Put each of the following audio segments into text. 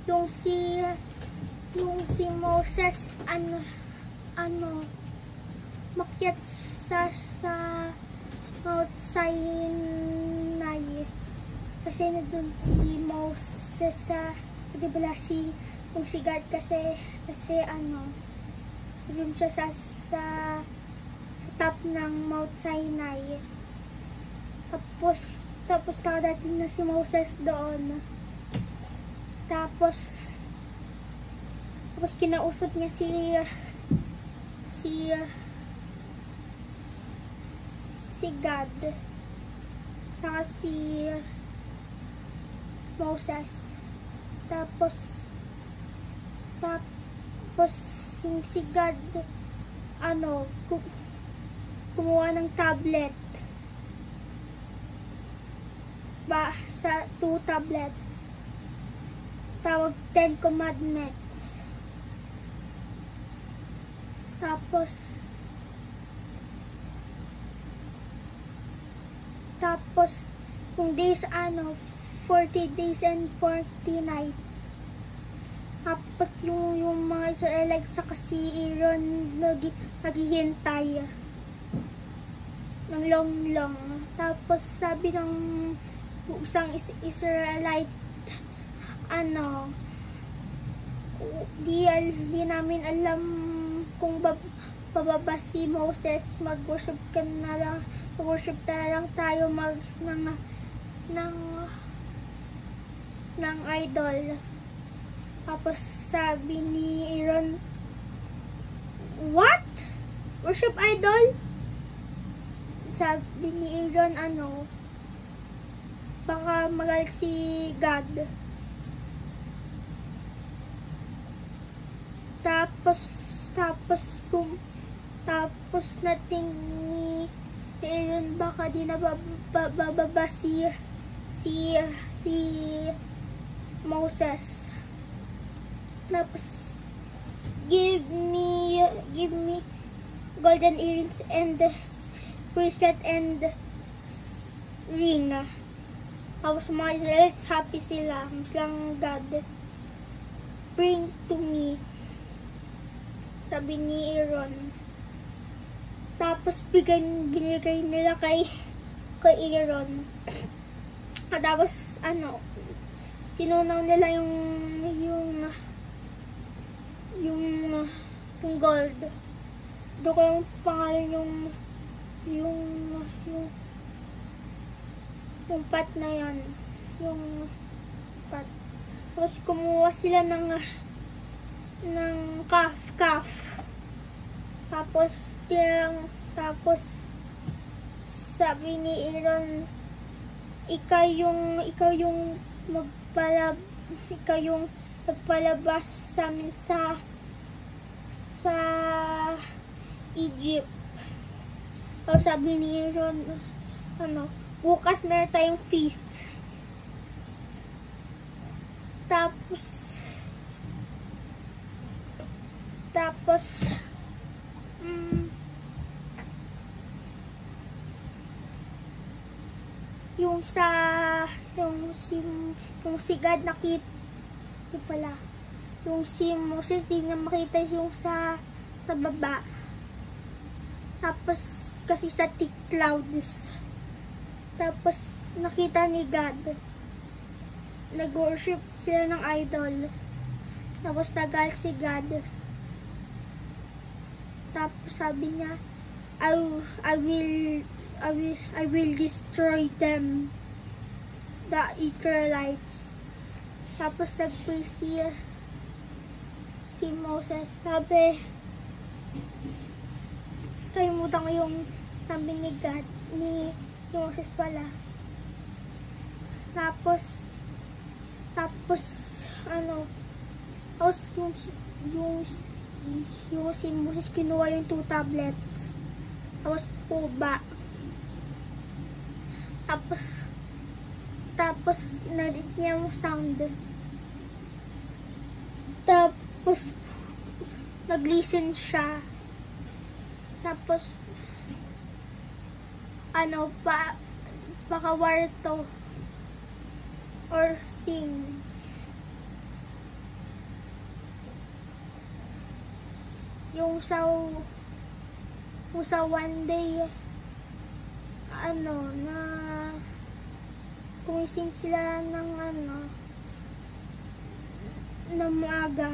yung si Moses, makyat sa Mount Sinai. Kasi nandun si Moses sa, di ba yung si God kasi yun siya sa top ng Mount Sinai. Tapos nakadating na si Moses doon. Tapos kinausap niya si God saka si Moses. Tapos yung si God kumuha ng tablet sa 2 tablets, tawag 10 commandments. Tapos yung days 40 days and 40 nights. Tapos yung mga Israelites sa kasi Aaron naghihintay ng long. Tapos sabi ng isang Israelite, di namin alam kung bababa si Moses, mag-worship na lang tayo ng idol. Tapos sabi ni Aaron, what? Worship idol? Sabi ni Aaron, baka magalit si God. Tapos nating ni Aaron baka di na bababa si Moses. Tapos give me golden earrings and bracelet and ring. Tapos mga Israelites happy sila. Silang God, bring to me, sabi ni Aaron. Tapos binigay nila kay Aaron. At tapos tinunaw nila yung gold. Doon ko yung pangalan yung pot na yan. Yung pot. Tapos kumuha sila ng calf. Tapos sabi ni Aaron, ikaw yung magpalabas sa amin sa Egypt. Tapos sabi ni Aaron, bukas meron tayong feast. Tapos yung si God nakita pala. Yung si Moses di niya makita yung sa baba. Tapos kasi sa thick clouds. Tapos nakita ni God. Nag-worship sila ng idol. Tapos nagalit si God. Tapos sabi niya, I will destroy them, the Israelites. Tapos nag-pray si Moses. Sabi, kalimutan ko yung sabi ni God, ni Moses pala. Tapos yung si Moses kinuha yung 2 tablets. Tapos puba. Tapos nalit niya yung sound. Tapos nag-listen siya. Tapos baka warto or sing. yung sa one day, na kumising sila ng na maaga.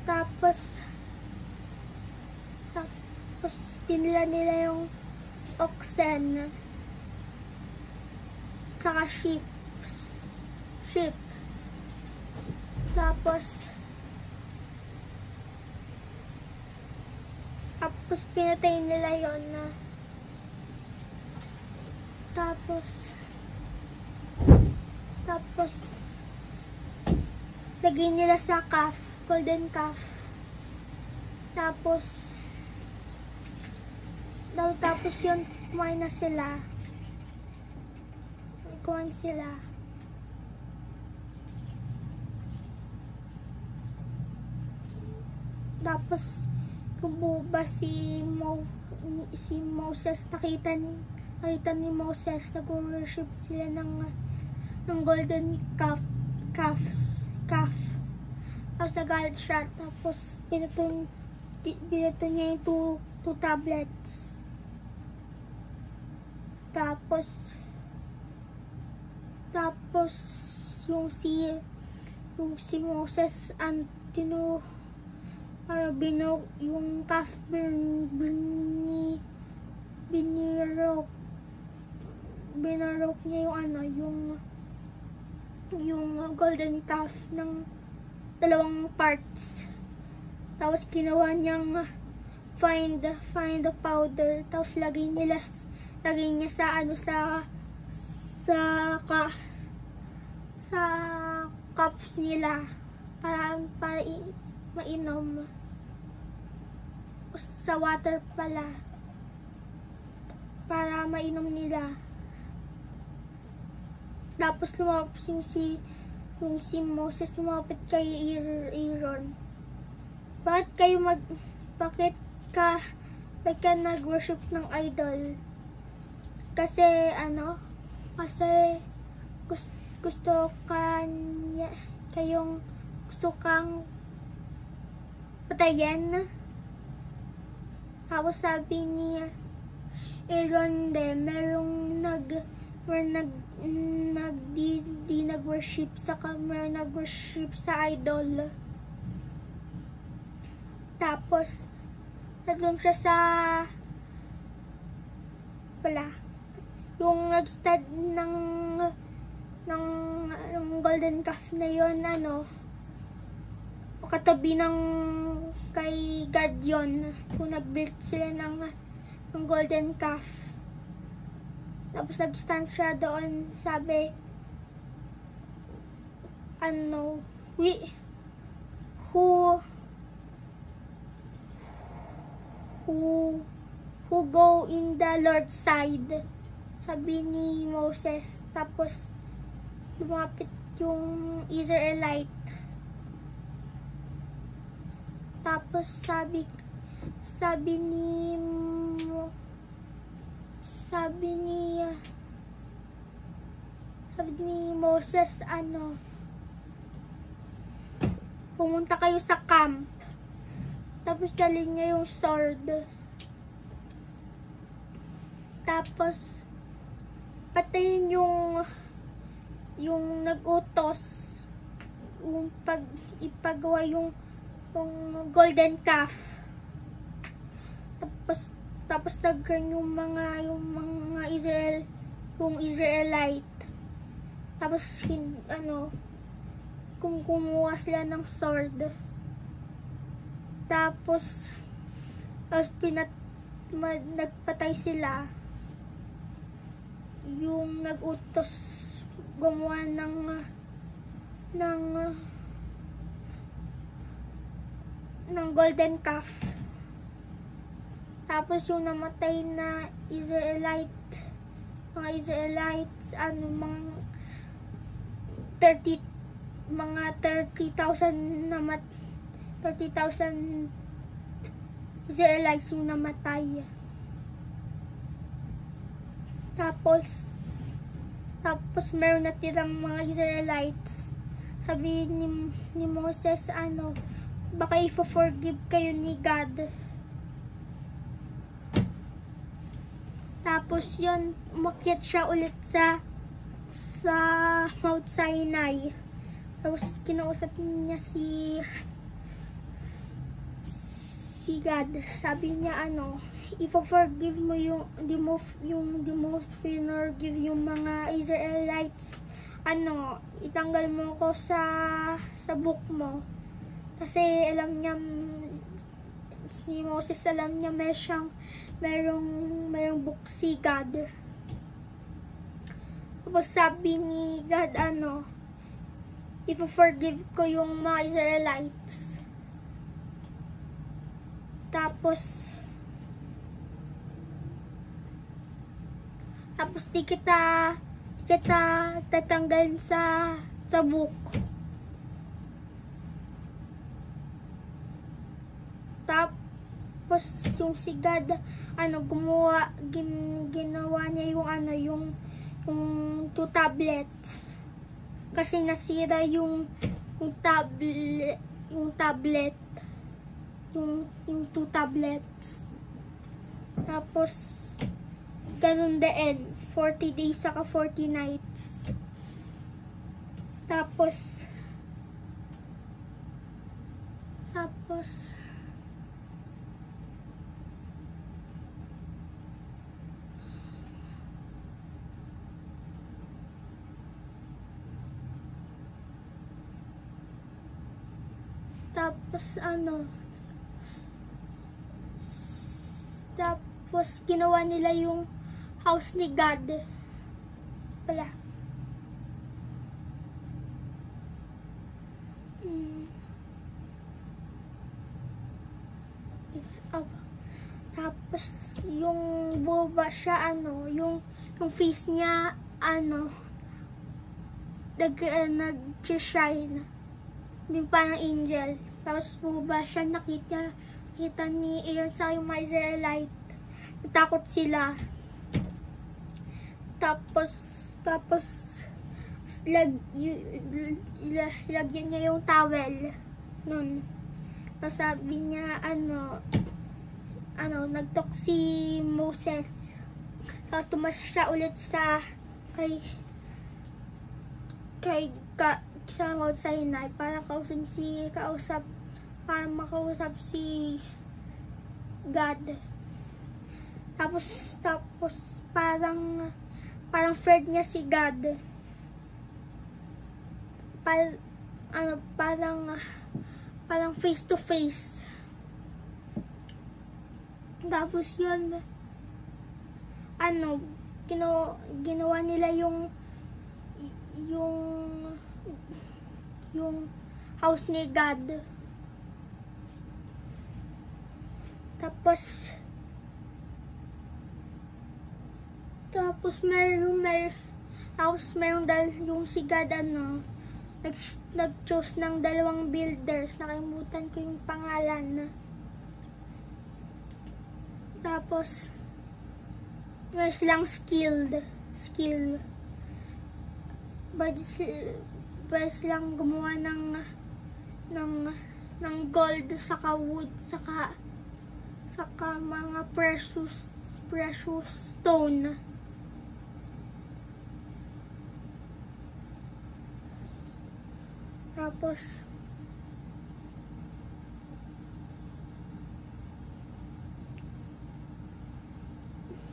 Tapos tinila nila yung oxen saka sheep. Tapos pinatay nila yon na. Tapos lagay nila sa calf, golden calf. Tapos yun, kumain sila. Tapos bumuba si Moses. Nakita ni Moses, nag-worship sila ng golden calf. Tapos nagalit siya. Tapos binato niya yung two tablets. Tapos yung si Moses yung calf binarok niya yung golden calf ng dalawang parts. Tapos ginawa niyang find the powder. Tapos lagay niya sa cups nila para mainom. Sa water pala para mainom nila. Tapos lumapit yung si Moses, lumapit kay Aaron. Bakit ka nag-worship ng idol? Kasi gusto kang patayin. Tapos sabi ni Aaron merong nag-worship sa idol. Tapos nagdoon siya sa yung nag-stud ng golden calf na yun, katabi ng kay God yun, kung nag-build sila ng golden calf. Tapos nag-stand siya doon, sabi who go in the Lord's side, sabi ni Moses. Tapos lumapit yung Israelite. Tapos sabi ni Moses, pumunta kayo sa camp. Tapos dalhin niya yung sword. Tapos patayin yung nag-utos, yung ipagawa yung golden calf. Tapos nagkan yung mga Israelite. Tapos kumuha sila ng sword. Tapos nagpatay sila. Yung nag-utos gumawa ng golden calf. Tapos yung namatay na mga Israelites, mga 30,000 Israelites yung namatay. Tapos meron natirang mga Israelites. Sabi ni Moses, baka i-forgive kayo ni God. Tapos yun, umakyat siya ulit sa Mount Sinai. Tapos kinausap niya si God. Sabi niya i-forgive mo di mo forgive yung mga Israelites. Itanggal mo ko sa book mo. Kasi alam niya, si Moses, alam niya merong book si God. Tapos sabi ni God, i-forgive ko yung mga Israelites. Tapos di kita tatanggalin sa book. Tapos yung si God, ginawa niya yung 2 tablets. Kasi nasira yung tablet, yung 2 tablets. Tapos ganun din, 40 days saka 40 nights. Tapos ginawa nila yung house ni God pala. Tapos yung buba siya, yung face niya nag-shine, yung parang angel. Tapos buba siya, nakita ni Aaron sa yung mga Israelite. Natakot sila. Tapos ilagyan niya yung towel nun. Tapos sabi niya nagtok si Moses. Tapos tumas siya ulit sa sa Mount Sinai para makausap si God. Tapos parang friend niya si God. Parang face to face. Tapos yun, ginawa nila yung house ni God. Tapos meron yung si God nag-choose ng 2 builders, nakalimutan ko yung pangalan. Tapos meron silang skill but silang gumawa ng gold saka wood saka mga precious stone.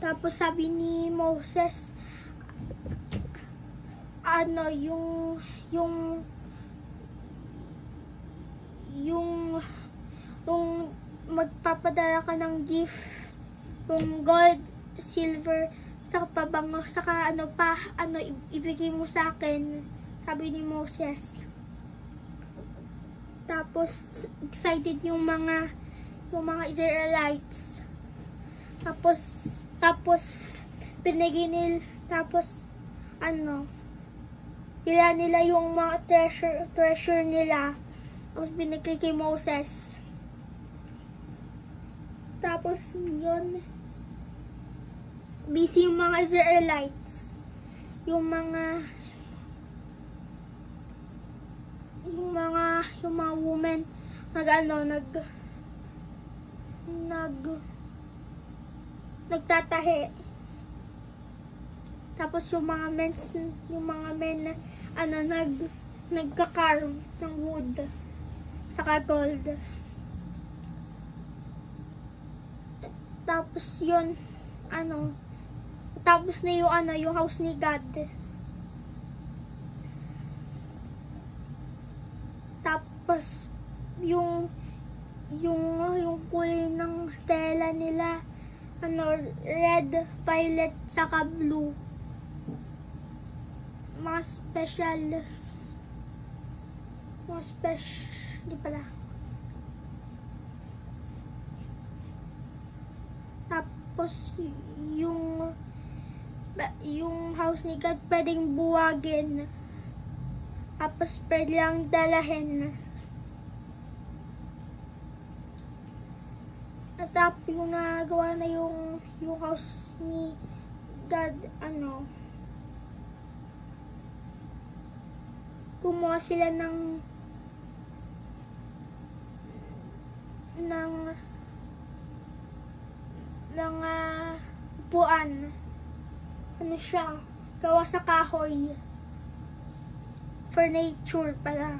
Tapos sabi ni Moses, yung magpapadala ka ng gift, yung gold, silver, saka pabango, saka ibigay mo sa akin, sabi ni Moses. Tapos excited yung mga Israelites. Tapos binigay nila, nila yung mga treasure nila. Tapos binigay kay Moses. Tapos yun, busy yung mga Israelites, yung mga women nagtatahi. Tapos yung mga men nagka-carve ng wood saka gold. Tapos yun, tapos na yung house ni God. Tapos yung kulay ng tela nila, red, violet, saka blue. Mga special, di pala. Tapos yung house ni God pwedeng buwagin. Tapos pwede lang dalahin. At tapos yung nagawa na yung house ni God, gumawa sila ng upuan. Siya, gawa sa kahoy. Furniture pala.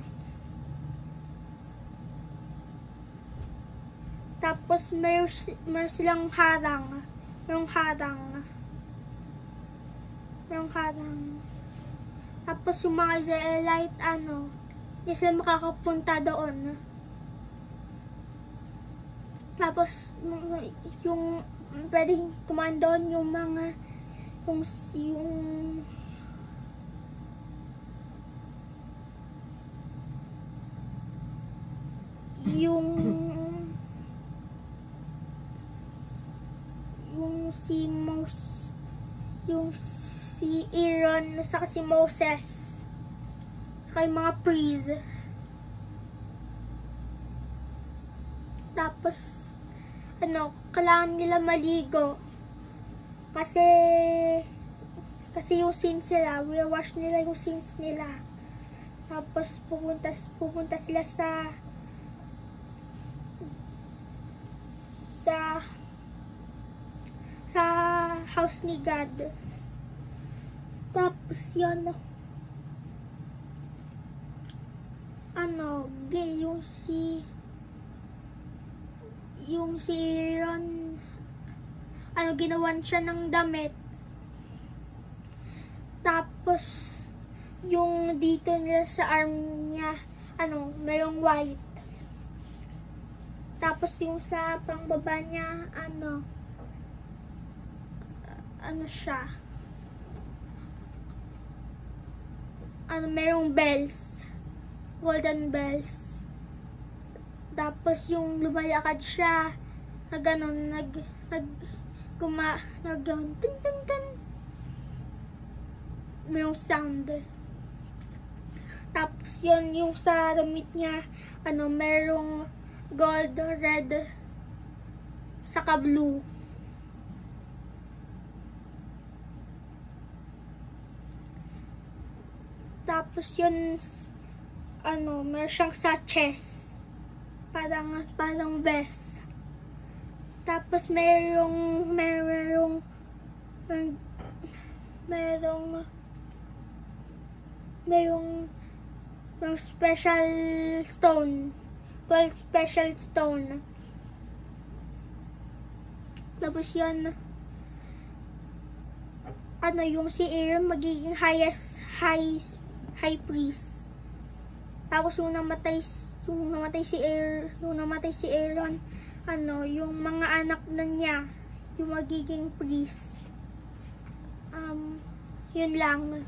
Tapos meron silang harang. Merong harang. Tapos yung mga Israelite, hindi sila makakapunta doon. Tapos yung pwedeng kumain doon yung mga si Aaron saka si Moses saka yung mga priest. Tapos kailangan nila maligo kasi yung sins nila, wash nila yung sins nila. Tapos pupunta sila sa house ni God. Tapos yun, yung si Aaron, ginawan siya ng damit. Tapos yung dito nila sa arm niya, mayroong white. Tapos yung sa pangbaba niya, siya, mayroong bells, golden bells. Tapos yung lumalakad siya, tin tin tin, mayroong sound. Tapos yun, yung sa damit niya, mayroong gold, red, saka blue. Tapos yun, meron siyang sa chest, parang vest. Tapos merong special stone, 12 special stone. Tapos yun, yung si Aaron magiging high priest. Tapos yung namatay si Aaron, yung mga anak na niya, yung magiging priest. Yun lang.